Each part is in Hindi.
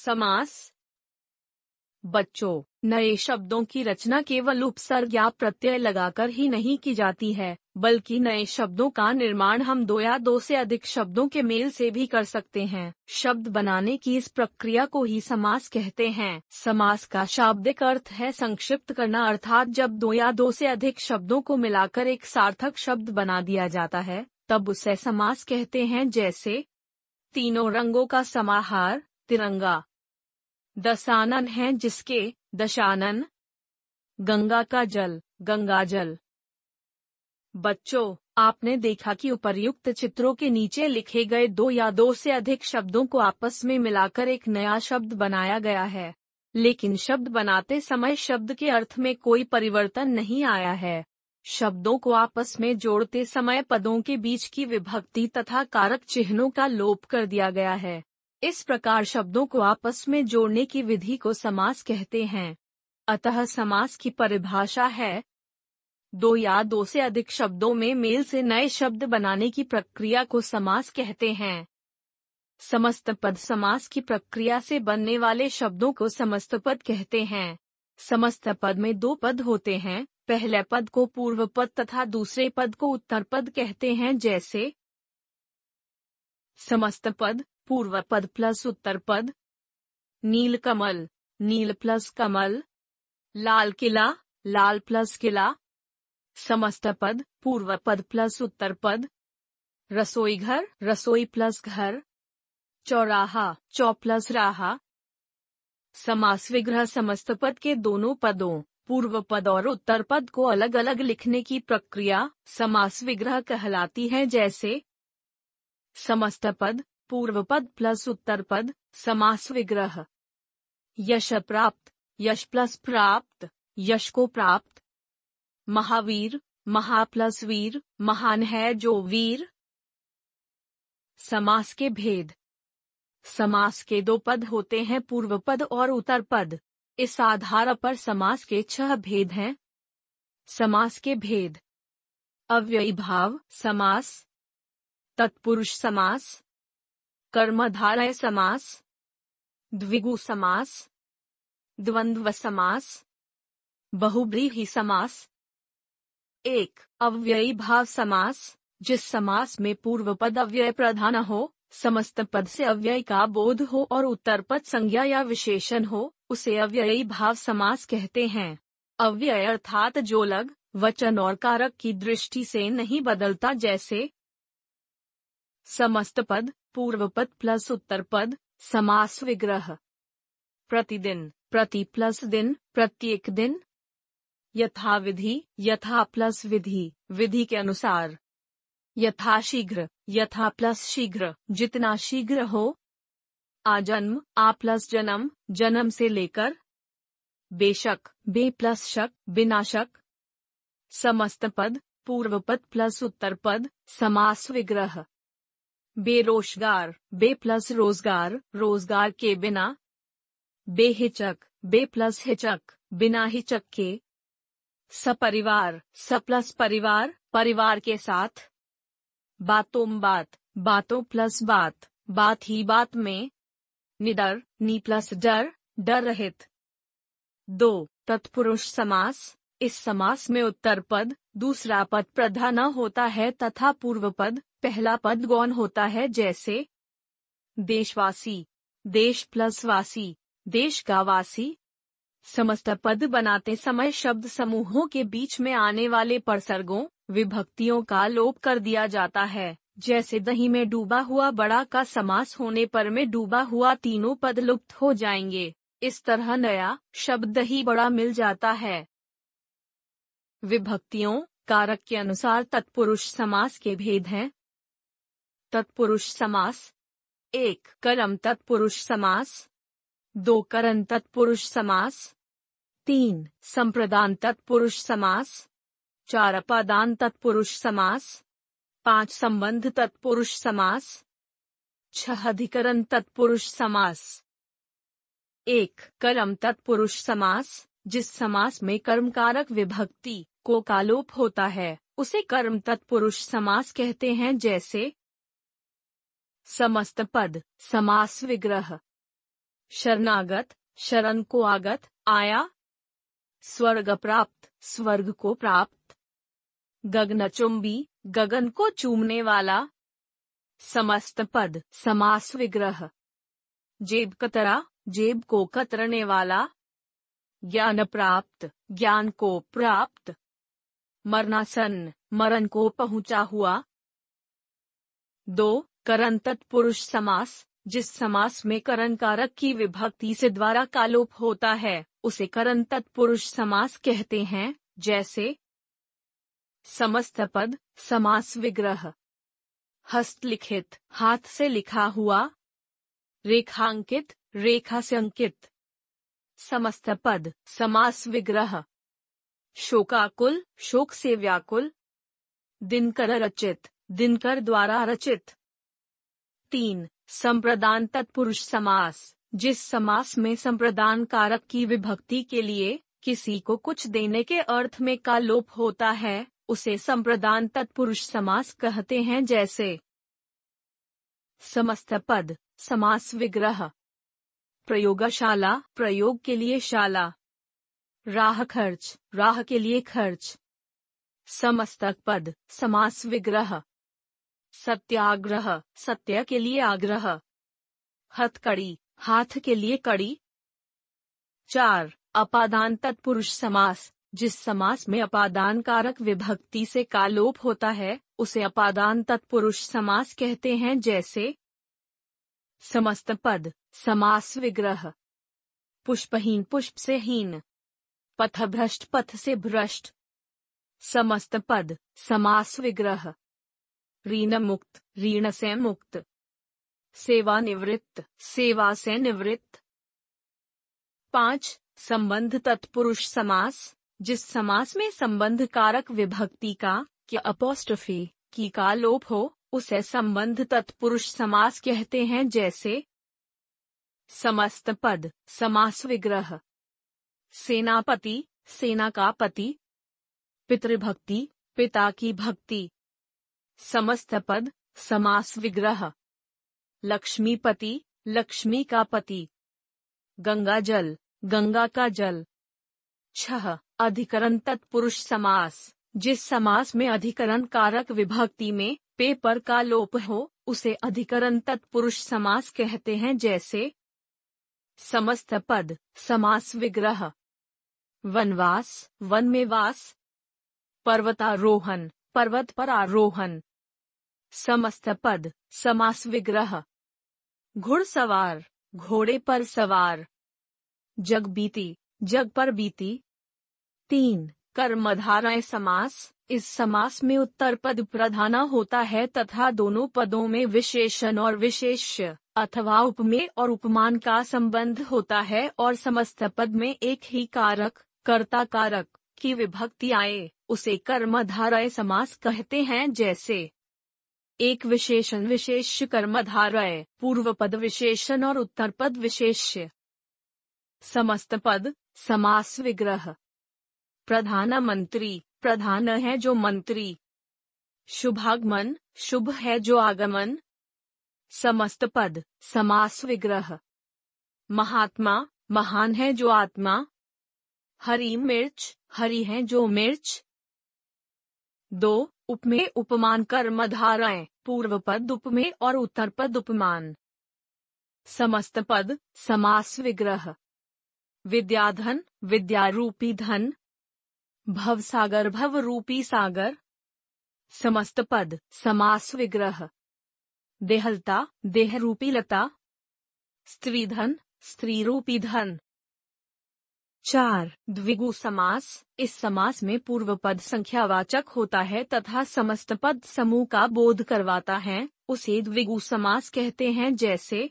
समास। बच्चों, नए शब्दों की रचना केवल उपसर्ग या प्रत्यय लगाकर ही नहीं की जाती है, बल्कि नए शब्दों का निर्माण हम दो या दो से अधिक शब्दों के मेल से भी कर सकते हैं। शब्द बनाने की इस प्रक्रिया को ही समास कहते हैं। समास का शाब्दिक अर्थ है संक्षिप्त करना, अर्थात जब दो या दो से अधिक शब्दों को मिलाकर एक सार्थक शब्द बना दिया जाता है, तब उसे समास कहते हैं। जैसे तीनों रंगों का समाहार तिरंगा, दशानन है जिसके दशानन, गंगा का जल गंगाजल। बच्चों, आपने देखा कि उपर्युक्त चित्रों के नीचे लिखे गए दो या दो से अधिक शब्दों को आपस में मिलाकर एक नया शब्द बनाया गया है, लेकिन शब्द बनाते समय शब्द के अर्थ में कोई परिवर्तन नहीं आया है। शब्दों को आपस में जोड़ते समय पदों के बीच की विभक्ति तथा कारक चिन्हों का लोप कर दिया गया है। इस प्रकार शब्दों को आपस में जोड़ने की विधि को समास कहते हैं। अतः समास की परिभाषा है, दो या दो से अधिक शब्दों में मेल से नए शब्द बनाने की प्रक्रिया को समास कहते हैं। समस्त पद समास की प्रक्रिया से बनने वाले शब्दों को समस्त पद कहते हैं। समस्त पद में दो पद होते हैं, पहले पद को पूर्व पद तथा दूसरे पद को उत्तर पद कहते हैं। जैसे समस्त पद पूर्व पद प्लस उत्तर पद, नील कमल नील प्लस कमल, लाल किला लाल प्लस किला। समस्त पद पूर्व पद प्लस उत्तर पद, रसोई घर रसोई प्लस घर, चौराहा चौ प्लस राहा। समास विग्रह समस्त पद के दोनों पदों पूर्व पद और उत्तर पद को अलग अलग लिखने की प्रक्रिया समास विग्रह कहलाती है। जैसे समस्त पद पूर्व पद प्लस उत्तर पद, समास विग्रह। यश प्राप्त यश प्लस प्राप्त, यश को प्राप्त। महावीर महा प्लस वीर, महान है जो वीर। समास के भेद। समास के दो पद होते हैं, पूर्व पद और उत्तर पद। इस आधार पर समास के 6 भेद हैं। समास के भेद: अव्ययी भाव समास, तत्पुरुष समास, कर्मधारय समास, द्विगु समास, द्वंद्व समास, बहुब्रीहि समास। 1. अव्ययी भाव समास, जिस समास में पूर्व पद अव्यय प्रधान हो, समस्त पद से अव्यय का बोध हो और उत्तर पद संज्ञा या विशेषण हो, उसे अव्ययी भाव समास कहते हैं। अव्यय अर्थात जो लग, वचन और कारक की दृष्टि से नहीं बदलता। जैसे समस्त पद पूर्व पद प्लस उत्तर पद, समास विग्रह। प्रतिदिन प्रति प्लस दिन, प्रत्येक दिन। यथाविधि यथा प्लस विधि, विधि के अनुसार। यथाशीघ्र यथा प्लस शीघ्र, जितना शीघ्र हो। आजन्म आ प्लस जन्म, जन्म से लेकर। बेशक बे प्लस शक, बिना शक। समस्त पद पूर्व पद प्लस उत्तर पद, समास विग्रह। बेरोजगार बे प्लस रोजगार, रोजगार के बिना। बेहिचक बे प्लस हिचक, बिना हिचक के। सपरिवार स प्लस परिवार, परिवार के साथ। बातों बात, बातों प्लस बात, बात ही बात में। निडर नी प्लस डर, डर रहित। 2. तत्पुरुष समास। इस समास में उत्तर पद दूसरा पद प्रधान होता है तथा पूर्व पद पहला पद गौण होता है। जैसे देशवासी देश प्लस वासी, देश का वासी। समस्त पद बनाते समय शब्द समूहों के बीच में आने वाले परसर्गों विभक्तियों का लोप कर दिया जाता है। जैसे दही में डूबा हुआ बड़ा का समास होने पर में डूबा हुआ तीनों पद लुप्त हो जाएंगे। इस तरह नया शब्द दही बड़ा मिल जाता है। विभक्तियों कारक के अनुसार तत्पुरुष समास के भेद हैं। तत्पुरुष समास: 1. कर्म तत्पुरुष समास, 2. करण तत्पुरुष समास, 3. संप्रदान तत्पुरुष समास, 4. अपादान तत्पुरुष समास, 5. संबंध तत्पुरुष समास, 6. अधिकरण तत्पुरुष समास। 1. कर्म तत्पुरुष समास: जिस समास में कर्मकारक विभक्ति को का लोप होता है, उसे कर्म तत्पुरुष समास कहते हैं। जैसे समस्त पद समास विग्रह। शरणागत, शरण को आगत, आया। स्वर्ग प्राप्त, स्वर्ग को प्राप्त। गगनचुंबी, गगन को चूमने वाला। समस्त पद, समास विग्रह। जेब कतरा, जेब को कतरने वाला। ज्ञान प्राप्त, ज्ञान को प्राप्त। मरणासन, मरण को पहुंचा हुआ। 2. करण तत्पुरुष समास, जिस समास में करण कारक की विभक्ति से द्वारा का लोप होता है उसे करण तत्पुरुष समास कहते हैं, जैसे समस्त पद, समास विग्रह। हस्तलिखित, हाथ से लिखा हुआ। रेखांकित, रेखा से अंकित। समस्त पद, समास विग्रह। शोकाकुल, शोक से व्याकुल। दिनकर रचित, दिनकर द्वारा रचित। 3. संप्रदान तत्पुरुष समास, जिस समास में संप्रदान कारक की विभक्ति के लिए किसी को कुछ देने के अर्थ में का लोप होता है उसे संप्रदान तत्पुरुष समास कहते हैं, जैसे समस्त पद, समास विग्रह। प्रयोगशाला, प्रयोग के लिए शाला। राह खर्च, राह के लिए खर्च। समस्तक पद, समास विग्रह। सत्याग्रह, सत्य के लिए आग्रह। हथकड़ी, हाथ के लिए कड़ी। 4. अपादान तत्पुरुष समास, जिस समास में अपादान कारक विभक्ति से का लोप होता है उसे अपादान तत्पुरुष समास कहते हैं, जैसे समस्त पद, समास विग्रह। पुष्पहीन, पुष्प से हीन। पथभ्रष्ट, पथ से भ्रष्ट। समस्त पद, समास विग्रह। ऋण मुक्त, ऋण से मुक्त। सेवानिवृत्त, सेवा से निवृत्त। 5. संबंध तत्पुरुष समास, जिस समास में संबंध कारक विभक्ति का या अपोस्ट्रोफी की का लोप हो उसे संबंध तत्पुरुष समास कहते हैं, जैसे समस्त पद, समास विग्रह। सेनापति, सेना का पति। पितृभक्ति, पिता की भक्ति। समस्त पद, समास विग्रह। लक्ष्मीपति, लक्ष्मी का पति। गंगा जल, गंगा का जल। 6. अधिकरण तत्पुरुष समास, जिस समास में अधिकरण कारक विभक्ति में पे पर का लोप हो उसे अधिकरण तत्पुरुष समास कहते हैं, जैसे समस्त पद, समास विग्रह। वनवास, वन में वास। पर्वतारोहण, पर्वत पर आरोहण। समस्त पद, समास विग्रह। घुड़सवार, घोड़े पर सवार। जग बीती, जग पर बीती। 3. कर्मधारय समास, इस समास में उत्तर पद प्रधान होता है तथा दोनों पदों में विशेषण और विशेष्य अथवा उपमेय और उपमान का संबंध होता है और समस्त पद में एक ही कारक, कर्ता कारक की विभक्ति आए उसे कर्मधारय समास कहते हैं, जैसे एक विशेषण विशेष्य कर्मधारय, पूर्व पद विशेषण और उत्तर पद विशेष्य। समस्त पद, समास विग्रह। प्रधानमंत्री, प्रधान है जो मंत्री। शुभागमन, शुभ है जो आगमन। समस्त पद, समास विग्रह। महात्मा, महान है जो आत्मा। हरी मिर्च, हरी है जो मिर्च। 2. उपमेय उपमान कर्मधारय, पूर्व पद उपमेय और उत्तर पद उपमान। समस्त पद, समास विग्रह। विद्याधन, विद्यारूपी धन। भवसागर, भवरूपी सागर। समस्त पद, समास विग्रह। देहलता, देहरूपी लता। स्त्रीधन, स्त्रीरूपी धन। 4. द्विगु समास, इस समास में पूर्व पद संख्यावाचक होता है तथा समस्त पद समूह का बोध करवाता है, उसे द्विगु समास कहते हैं, जैसे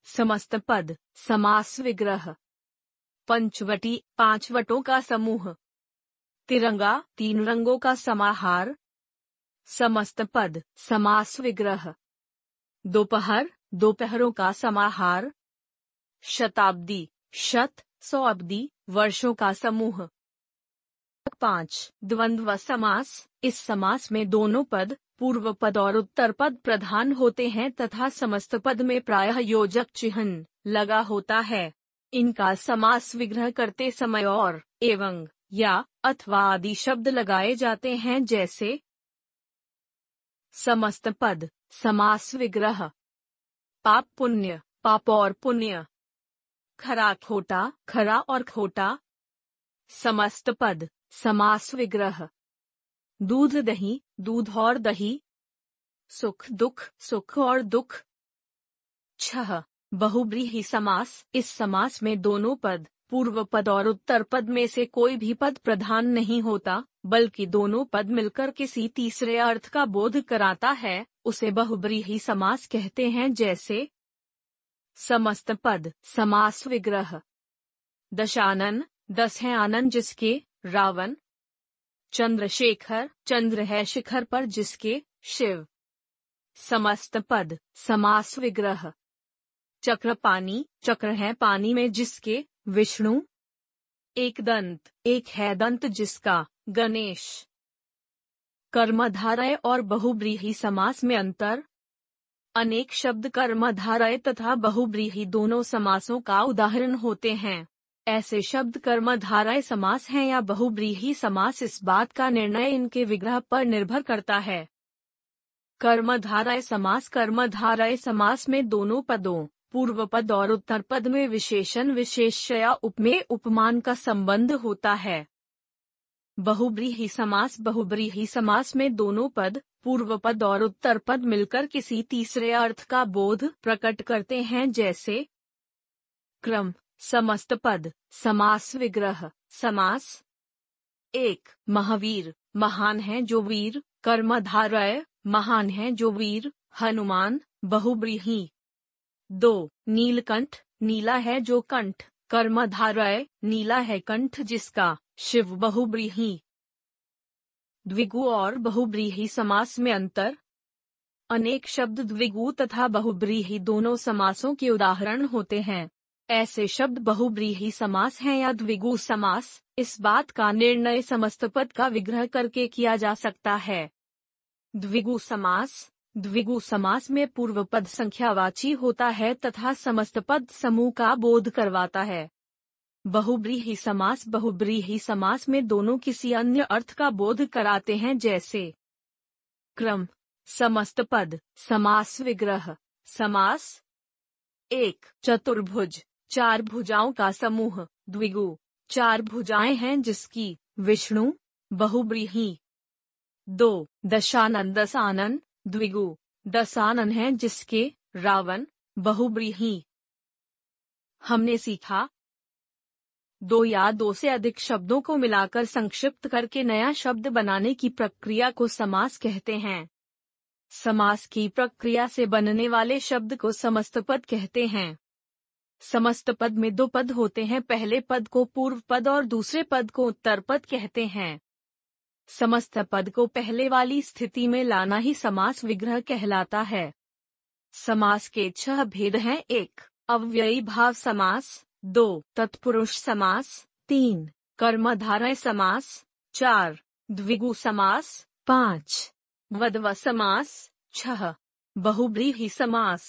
समस्त पद, समास विग्रह। पंचवटी, 5 वटों का समूह। तिरंगा, 3 रंगों का समाहार। समस्त पद, समास विग्रह। दोपहर, दोपहरों का समाहार। शताब्दी, शत, 100 अब्दी, वर्षों का समूह। 5. द्वंद्व समास, इस समास में दोनों पद, पूर्व पद और उत्तर पद प्रधान होते हैं तथा समस्त पद में प्रायः योजक चिह्न लगा होता है। इनका समास विग्रह करते समय और, एवं, या, अथवा आदि शब्द लगाए जाते हैं, जैसे समस्त पद, समास विग्रह। पाप पुण्य, पाप और पुण्य। खरा खोटा, खरा और खोटा। समस्त पद, समास विग्रह। दूध दही, दूध और दही। सुख दुख, सुख और दुख। छह, बहुव्रीहि समास। इस समास में दोनों पद, पूर्व पद और उत्तर पद में से कोई भी पद प्रधान नहीं होता, बल्कि दोनों पद मिलकर किसी तीसरे अर्थ का बोध कराता है, उसे बहुव्रीहि समास कहते हैं, जैसे समस्त पद, समास विग्रह। दशानन, 10 हैं आनन जिसके, रावण। चंद्रशेखर, चंद्र है शिखर पर जिसके, शिव। समस्त पद, समास विग्रह। चक्रपाणी, चक्र है पानी में जिसके, विष्णु। एक दंत, एक है दंत जिसका, गणेश। कर्मधारय और बहुव्रीहि समास में अंतर। अनेक शब्द कर्मधारय तथा बहुव्रीहि दोनों समासों का उदाहरण होते हैं। ऐसे शब्द कर्मधारय समास हैं या बहुव्रीहि समास, इस बात का निर्णय इनके विग्रह पर निर्भर करता है। कर्मधारय समास में दोनों पदों, पूर्व पद और उत्तर पद में विशेषण विशेष्य या उपमेय उपमान का संबंध होता है। बहुव्रीहि समास में दोनों पद, पूर्व पद और उत्तर पद मिलकर किसी तीसरे अर्थ का बोध प्रकट करते हैं, जैसे क्रम, समस्त पद, समास विग्रह। समास। 1. महावीर, महान है जो वीर। कर्मधारय, महान है जो वीर, हनुमान। बहुव्रीहि। 2. नीलकंठ, नीला है जो कंठ। कर्मधारय, नीला है कंठ जिसका, शिव। बहुव्रीहि। द्विगु और बहुव्रीहि समास में अंतर। अनेक शब्द द्विगु तथा बहुव्रीहि दोनों समासों के उदाहरण होते हैं। ऐसे शब्द बहुव्रीहि समास हैं या द्विगु समास, इस बात का निर्णय समस्त पद का विग्रह करके किया जा सकता है। द्विगु समास में पूर्व पद संख्यावाची होता है तथा समस्त पद समूह का बोध करवाता है। बहुव्रीहि समास में दोनों किसी अन्य अर्थ का बोध कराते हैं, जैसे क्रम, समस्त पद, समास विग्रह। समास। 1. चतुर्भुज, 4 भुजाओं का समूह। द्विगु, 4 भुजाएं हैं जिसकी, विष्णु। बहुव्रीहि। 2. दशानन, 10 आनन। द्विगु, 10 आनन हैं जिसके, रावण। बहुव्रीहि। हमने सीखा 2 या 2 से अधिक शब्दों को मिलाकर संक्षिप्त करके नया शब्द बनाने की प्रक्रिया को समास कहते हैं। समास की प्रक्रिया से बनने वाले शब्द को समस्त पद कहते हैं। समस्त पद में 2 पद होते हैं, पहले पद को पूर्व पद और दूसरे पद को उत्तर पद कहते हैं। समस्त पद को पहले वाली स्थिति में लाना ही समास विग्रह कहलाता है। समास के 6 भेद हैं। 1. अव्ययी भाव समास। 2. तत्पुरुष समास। 3. कर्मधारय समास। 4. द्विगु समास। 5. वद्व समास। 6. बहुव्रीहि समास।